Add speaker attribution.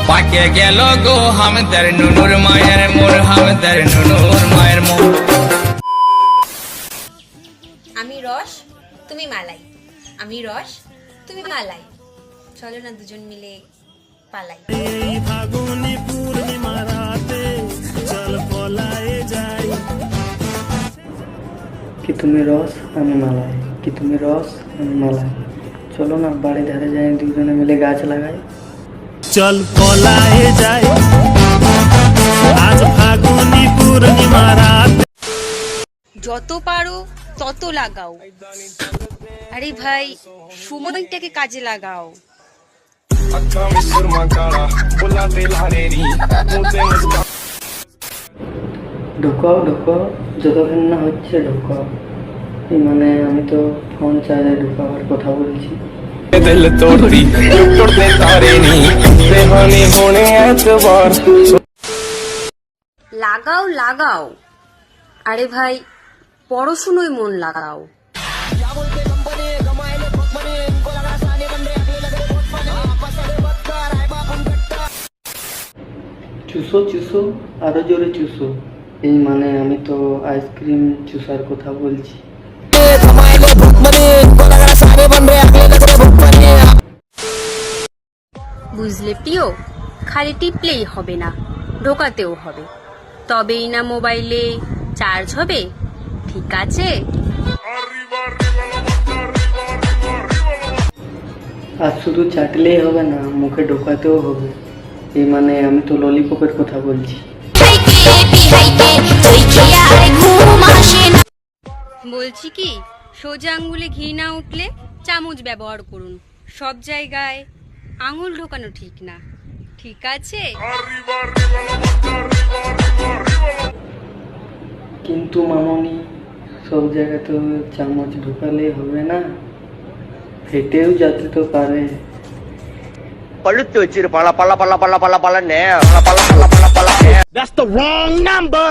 Speaker 1: পাকে গেল গো হামদার নুনুর মায়ের মোর, হামদার নুনুর মায়ের মোর।
Speaker 2: আমি রস তুমি মালাই, আমি রস তুমি মালাই, চলো না দুজন মিলে পালাই।
Speaker 3: কি তুমি রস আমি মালাই, কি তুমি রস আমি মালাই, চলো না বাড়ি ধারে যাই দুজনে মিলে গাছ লাগাই।
Speaker 4: চল পলায়ে যাই আজ ফাগুনি পূর্ণিমা রাত।
Speaker 2: যত পারো তত লাগাও, আরে ভাই সময়টাকে কাজে লাগাও।
Speaker 3: ঢোকাও ঢোকাও যতক্ষণ না হচ্ছে ঢোকাও। মানে আমি তো ফোন চার্জে ঢোকাবার কথা বলছি।
Speaker 1: দিল তোড়তি টুটতে তারেনি দেহনি বনে এতবার।
Speaker 2: লাগাও লাগাও, আরে ভাই পড়াশুনোয় মন লাগাও।
Speaker 3: চুষো চুষো আরো জোরে চুষো, এই মানে আমি তো আইসক্রিম চুষার কথা বলছি।
Speaker 2: বুঝলে প্রিয়, খালি টিপলেই হবে না, ঢোকাতেও হবে, তবেই না মোবাইলে চার্জ হবে, ঠিক আছে?
Speaker 3: আর শুধু চাটলেই হবে না, মুখে ঢোকাতেও হবে, এই মানে আমি তো ললিপপের কথা বলছি।
Speaker 2: বলছি কি, সোজা আঙ্গুলে ঘি না উঠলে চামচ ব্যবহার করুন, সব জায়গায় আঙুল ঢোকানো ঠিক না, ঠিক আছে?
Speaker 3: কিন্তু মামনি সব জায়গায় তো চামচ ঢোকালে হবে না, ফেটেও যেতে তো পারে।
Speaker 5: பழுத்து வச்சிரு பல பல பல பல பல பலன்னு பல பல பல பல பல. That's the wrong number.